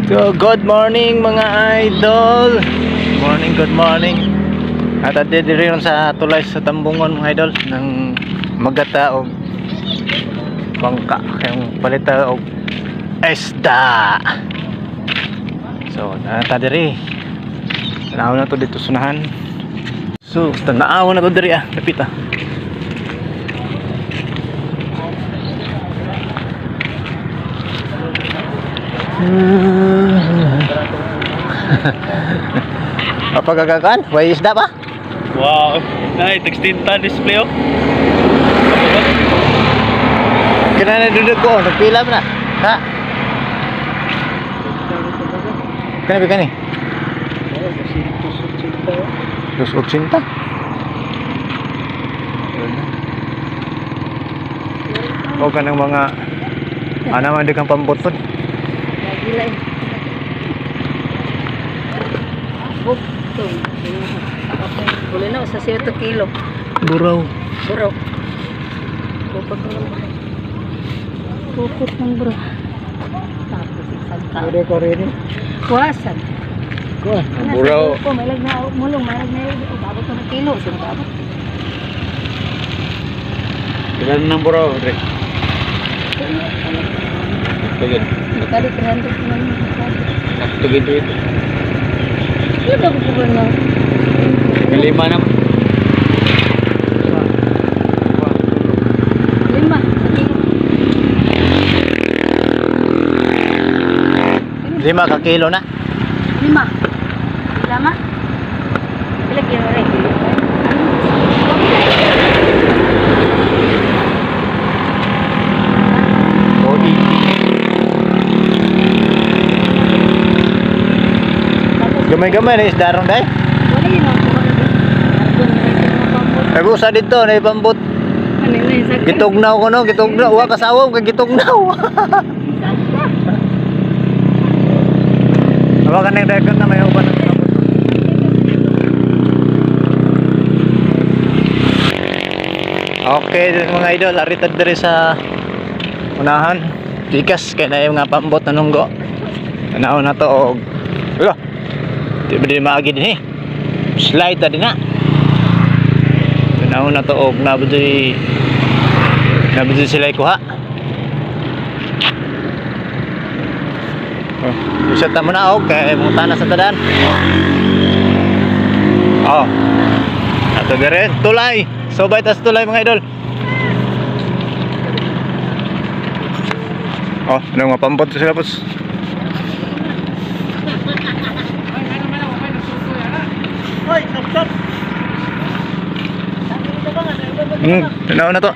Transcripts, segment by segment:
So, good morning mga idol. Good morning. At diri ron sa tulay sa Tambungon mga idol ng magata og bangka kayong palita og isda. So, nata diri. Tanaw na to dito sunahan. So, tanaw na to diri lapit ah. Apa gagakan? Way isda pa? Wow, nay tekstinta display oh. Kena na duduk ko, nagpila mo na. Ha? Kena ba kani? 280. O kanang mga man dikang pambot pod. Gilay. Boleh na sa 7 kilo. Buraw. Bro. Pupot ng bro. Tapos isang ka. Ore ko rin. Kuwasan. Ko. Buraw. Ko may lag na mulong, may lag na abot ng kilo, sino ka ba? Ilan nang buraw, Dre? Tugid. Kali 300 man. Tugid dito. Iya ba ko ba na? Kalima na. 5 ka kilo na. 5. Lama? Pila kilo rin? Gamay-gamay na isda ron day. Wala yun ang Nagusa dito na ipambot. ano yun sa Gitugnaw ko no, gitugnaw. Wa kasawa kay gitugnaw. Awa ka nang dagan na may uban. Okay, mga idol, aritad diri sa unahan. Tikas kay na yung nga pambot na nunggo. Tanaw na to og di ba din maagi din eh. Slide ta din na. Tanaw na to og nabudoy sila ikuha. Isa ta mo na og kay mong tanas sa tadan. Oh. Ato dire tulay. Sobay tas tulay mga idol. Oh, ano nga pambot sila boss. Hoy, stop. Tanaw na to.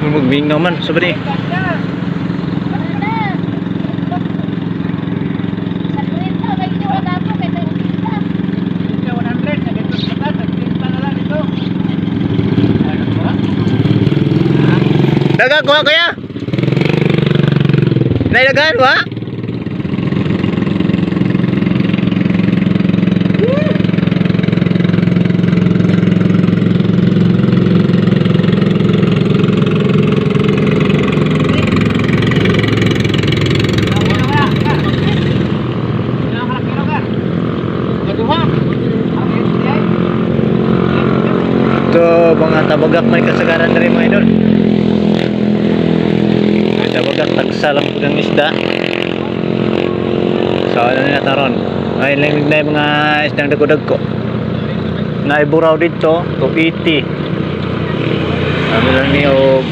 Magmingaw man, sabi ni. Dagang kuha kaya? Nailagaan ba? Ito mga tabagak may kasagaran na rin mga idol. May tabagak tagsalang po ng isda. So ano na taron. Ay lamig na yung mga isdang dagko-dagko. Naiburaw dito 280. Sabi lang niyo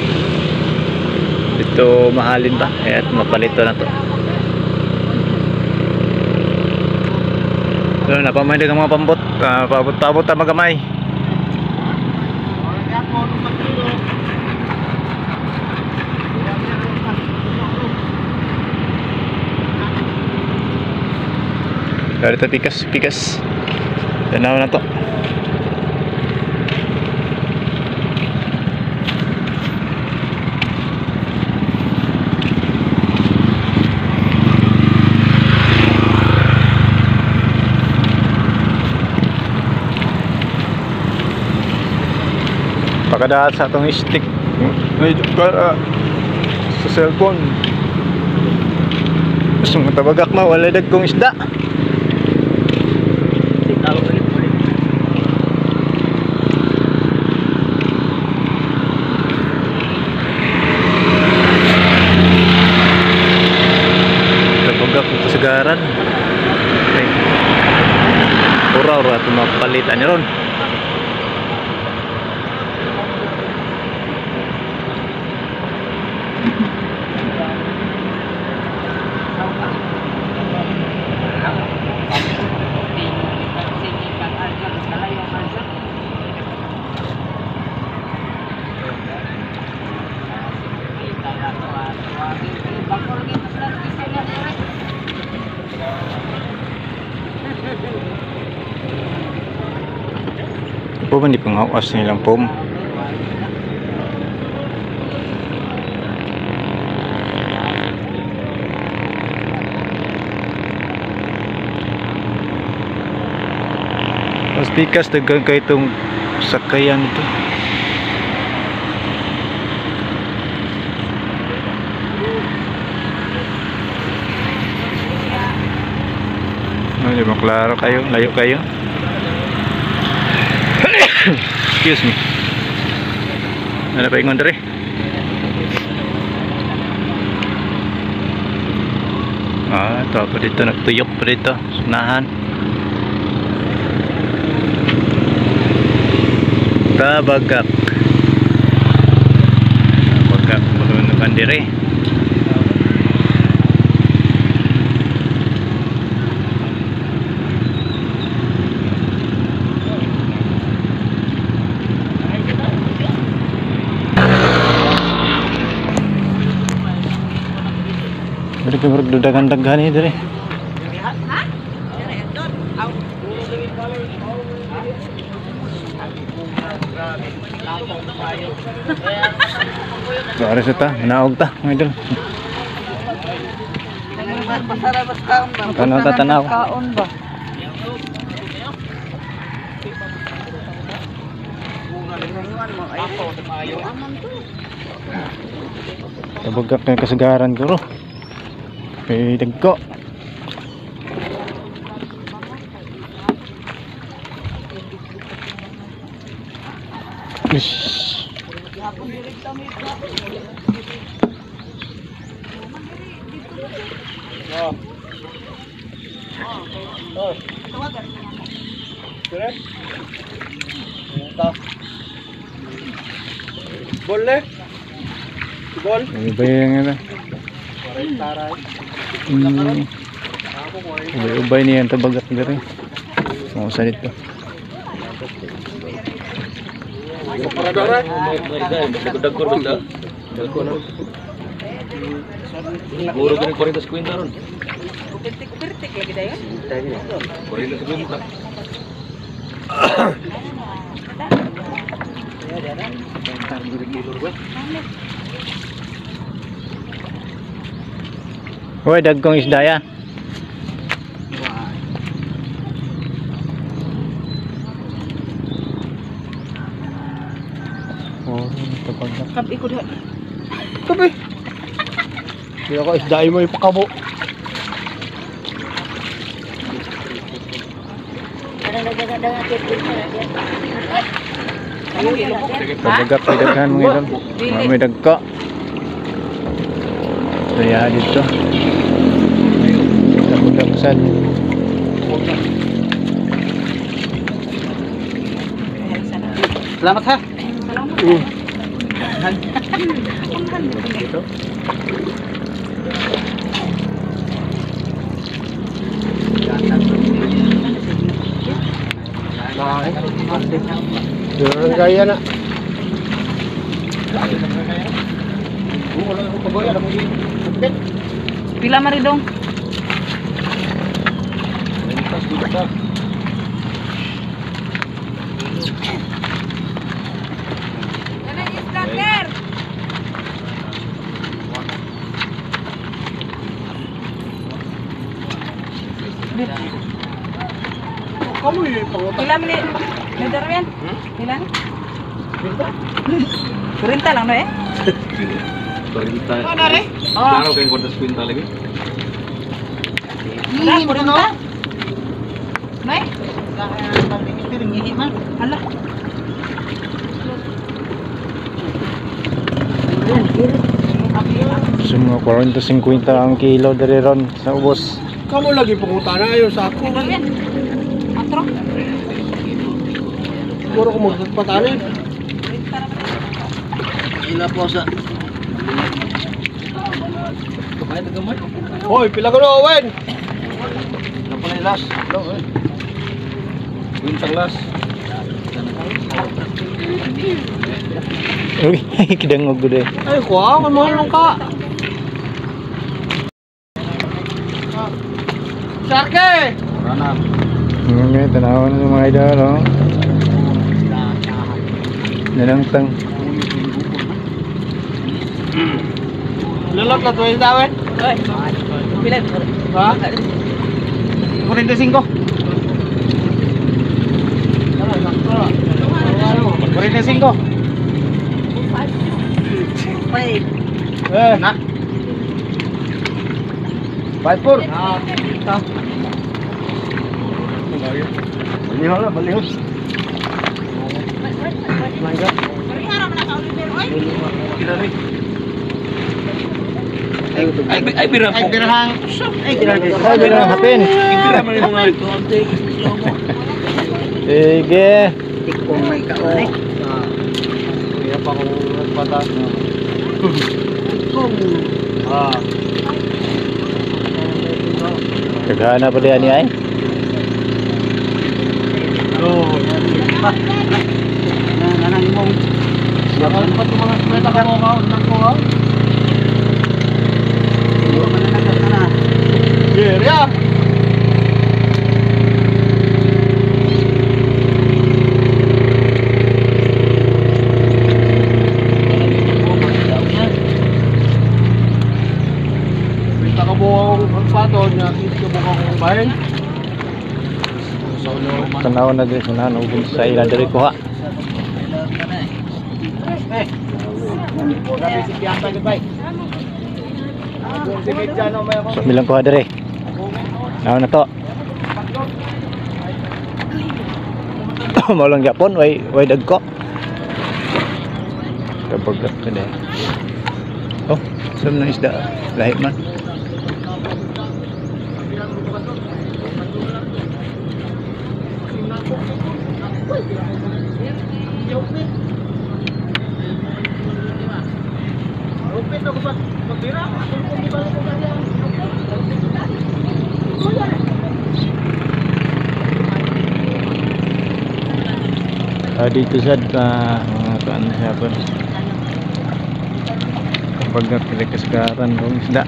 dito mahalin pa. Kaya mapalito na to. So napamahindig ang mga pambot. Pabot-pabot na magamay. Dari ito pikas. Tanaw na to. Kada sa itong stick. Medyo para sa cellphone. Gusto mga tabagak na, wala dagkong isda. Tabagak ng kasagaran. Okay. Ura-ura ito mapalitan niya ron. Po ba hindi pangawas nilang pom? Mas pikas dagang kay itong sakayan ito. Di ba klaro kayo? Layo kayo? Excuse me. Ano pa ingon dere? Ito pa dito, nagtuyok pa dito. Sunahan. Tabagak. Tabagak. Malunukan dere. Dari kemuruk dagangan-dagangan ini dari. Baris ta, naog ta, mga idol. Tanaw ta tanaw. Kaon ba? Tabagak na kasagaran ko ro. Kay dagko. Ish. Boleh? Bol? Iba yung ano. Ubay niya ang tabagak dari. Mau sa dito. Guru kini 40 kuintal ron. Pertik lagi dah ya. 40 kuintal. Hoy, dagkong isda ya. Oh, tabagak. Kapi ko dah. Kape. Kaya ko isdai mo ipakabo. Tabagak kay daghan mo idol. May dagko. Kaya dito. Tabagak sad. Selamat ha. Jangan gaya nak. Pila mari dong. Kamu ini pengotak. Pila mili? Medar yan? Pila? Kurenta lang no eh. 40. Oh, nare. Klaro kayong 40 lagi. Wala, kurenta. Nay? Hindi man. Hala. Semua 40-50 ang kilo dari ron sa ubos. Kamu lagi pengutan ayo sa ako. Ano yan? Atro? Siguro ko magpatanin. Ila po sa. Kapay na gamay. Hoy, pila ko na Owen. Napalay last. Quintang last. Uy, kidangog ko deh. Ay, kuha, kung mahal ka. Sarke! Rana. Ngayon, tanawan ng mga idol, oh. Nanangtang. Lulot na tuwing tawin. Oy. Bilan. Ha? 45. 45. Wait. Eh, na. 54. Ah, kita. Balihon na, balihon. Ay bira po. Birahang. Ay, bilang hapin. Bira man yung mga ito. Ante. Sige. Tikong may kaulay. Kaya pa kung nagpatas. Ah. Kagana pa diyan ay. Nanang mong. Bakal pa itong mga kwenta ka mo ka? Unang ko ka? Jerya! Kwenta ka mo ang pagpato niya. Kwenta ka mo ang bahin. Tanawan na din sa ubos sa ilan dari kuha. So, bilang kuha dari. Naon na to. Maulang Japon, way dagko. Kapag ka na. Oh, saan na isda? Lahit man. Dito sad mga kuan hapon. Kapag napili kasagaran ng isda.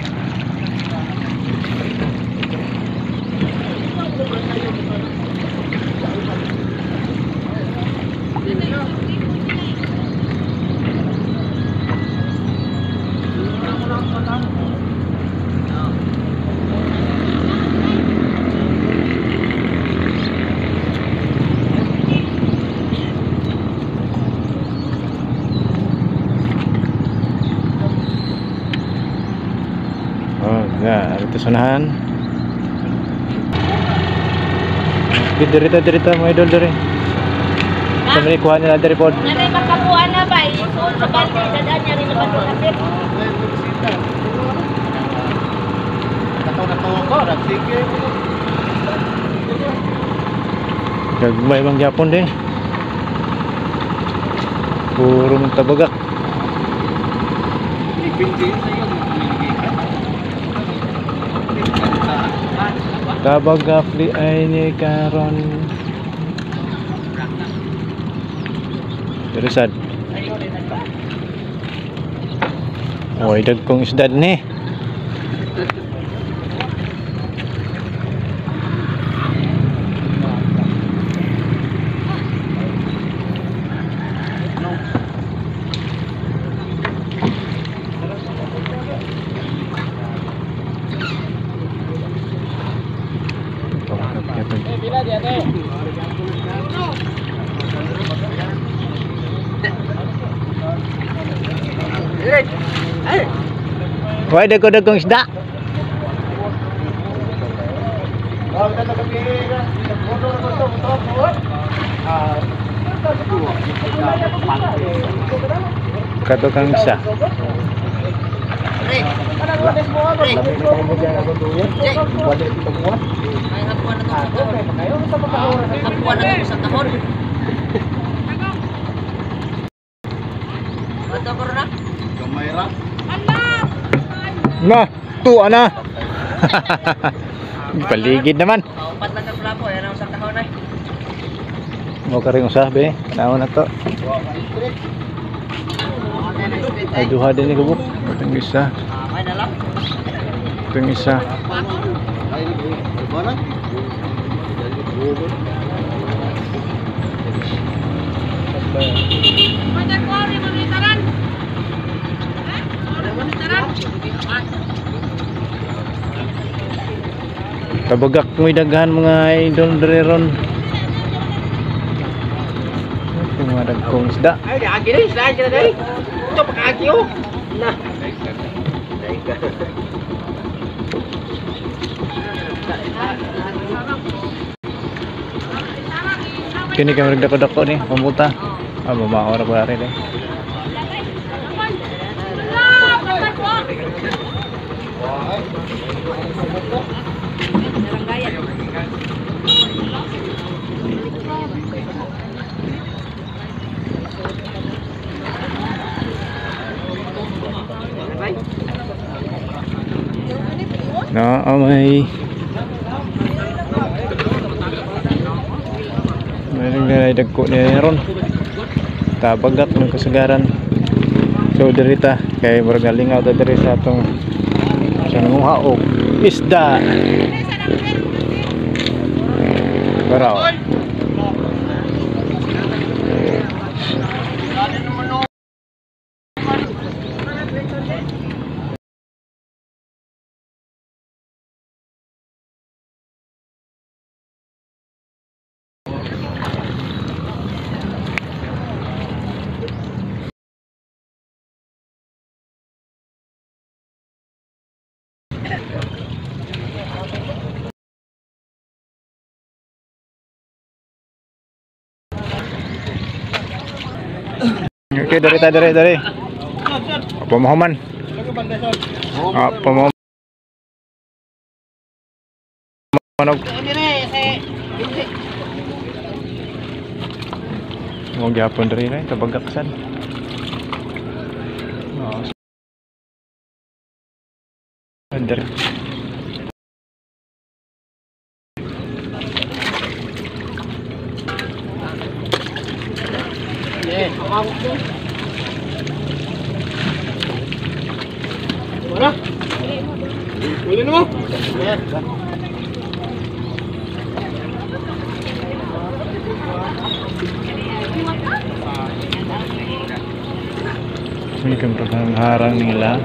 Ya, itu sunahan. Derita mo idol dari. Kami kuha nila dari pod. Nanay makabuan na ba? Isuon sa balde, dadaan niya rin naman doon natin. Gagmay bang Japon deh. Puro mong tabagak. Tabagak di ay ni karon. Terusan. Oh, dagkong isda ni. Why dagko-dagkong isda? Kato kang isa. Na, tuwa na. Paligid naman. Upat lang ang plapo, yan ang sa kahon ay. Mo ka rin usah be. Naon na to. Ay duha din ni kubuk. Itong isa. Ay na lang. Itong isa. Tabagak may daghan mga idol dreron. Mga dagkong isda. Ay, agi na, isla dyan na. Ito, pag-agi oh. Na. Kini kami dako-dako ni pambuta. Ah, mamaora pa rin eh. Na may dagko niya ron tabagat ng kasagaran so dirita kay margalingaw ta diri sa atong sa nanguha og isda baraw okay, dari. Pemahaman. Pemahaman. Mau gyapon dari na tabagaksan. Dari. Mana? Boleh mo? Ini kan pengharang nila.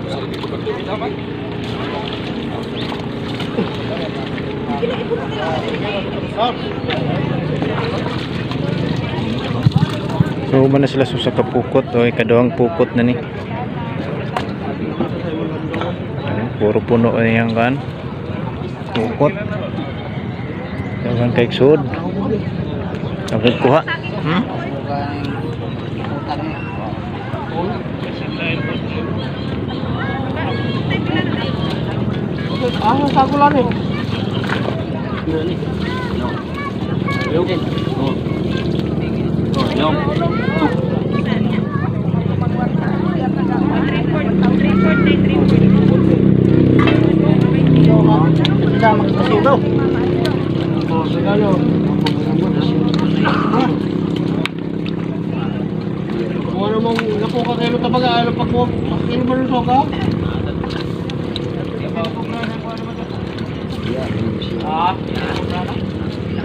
So mana sila susah ke pukot o ikaduhang pukot na ni. Puro puno yang kan pukot. Jangan kayak sud. Sampai kuha. Sagulan ni. Kita magkasigaw. Oh, segalo. Kung ano mong nakuha kayo tabaga, ano pag mo, pakino mo rin ka?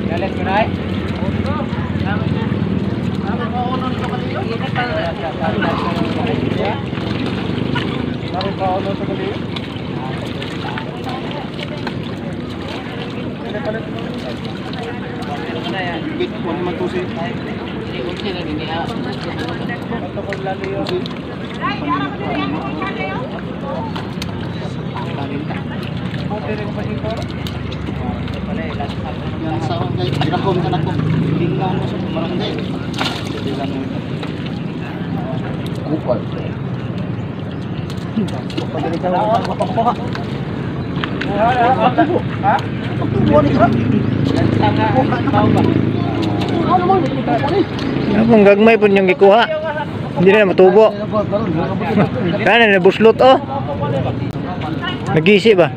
Galit mo na eh. Ito Kung gagmay po yung ikuha, hindi na matubo. Kaya na buslot oh. Nagisi ba?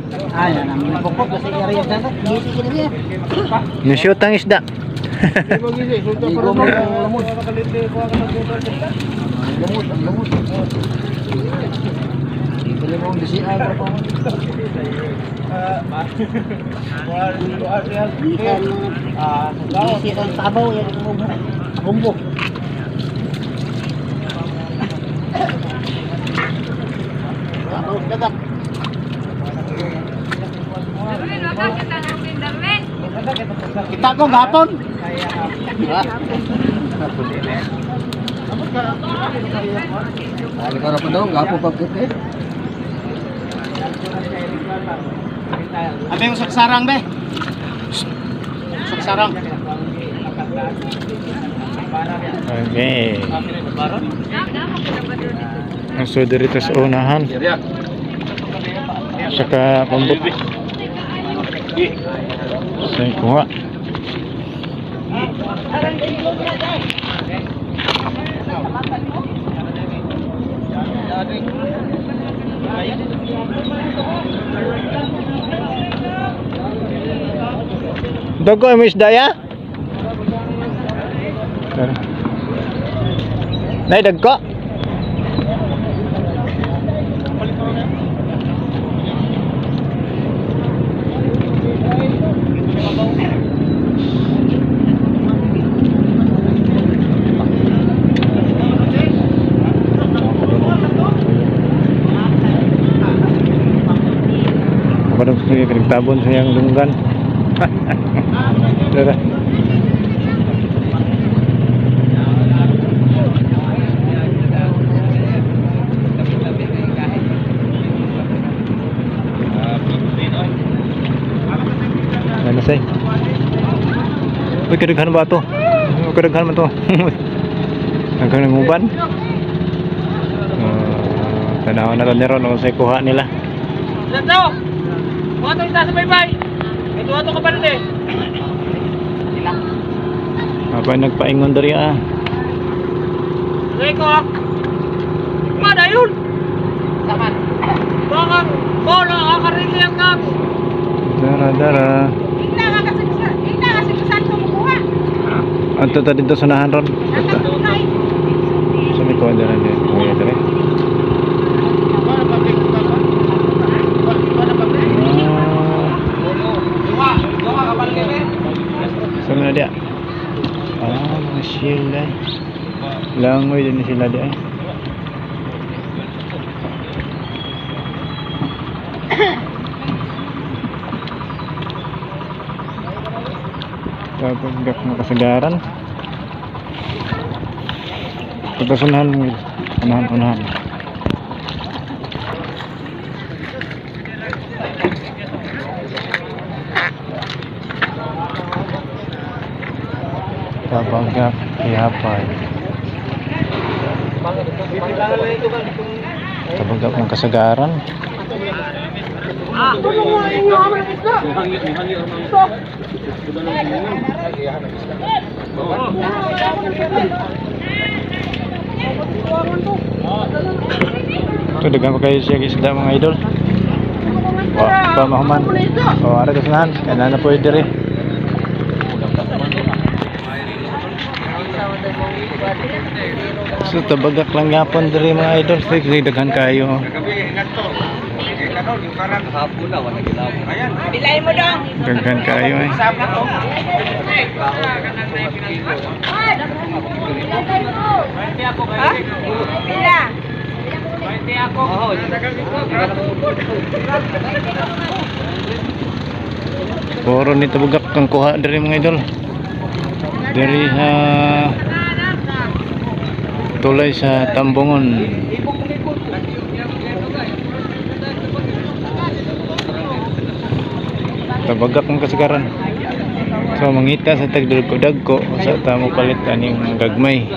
Nasyot ang isda. Isi ang sabaw yan bumbo. Sabaw dagat. Kita ko gapon. Ano ka na po daw? Gapo pa kita eh. Abi yung saksarang be. Saksarang. Okay. So dito sa unahan. Saka pambut. Saya kuha. Dago mo isda ya? Nay dagko. Padang sige tabon sa yang lunggan. Tara. Ano say? Uy, kadaghan ba ito? Kadaghan mo ito. Hanggang nanguban. Tanawan na ito niron kung sa'y kuha nila. Lato! Mga ito isa sa baybay! Ito ato ka pa rin eh! Apa nagpaingon dari ah. Reko! Mana yun? Taman! Bakang bola akarili ang kag! Dara. Hindi kasi saan ko makuha. Ato ta dito sa nahan ron. Tunay. Sa may kuha dara din. Kuya dere. Sama na dia. Mga sila. Langoy din sila dia. Kapag ng kasagaran. Pagkasunahan. Unahan. Tabagak Ihapay. Tabagak ng kasagaran. Ito dagang pa kayo siya isda mga idol. Pamahuman. Ada kesanahan. Kaya na pwede rin. So tabagak lang yapon diri mga idol, sige daghan kayo. Bilay mo dong. Daghan kayo eh. Ha? Bila. Puro ni tabagak kang kuha diri mga idol. Dari tulay sa Tambungon. Tabagak ng kasagaran. So mangita sa tagdagko sa tamo palit aning gagmay.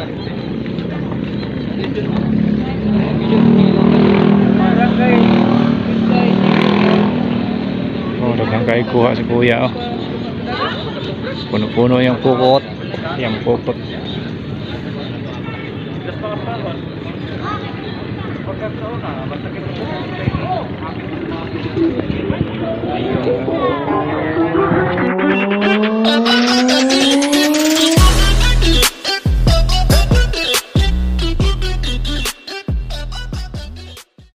Yan kay kuha si kuya oh. Puno-puno yung pukot. Yung pukot.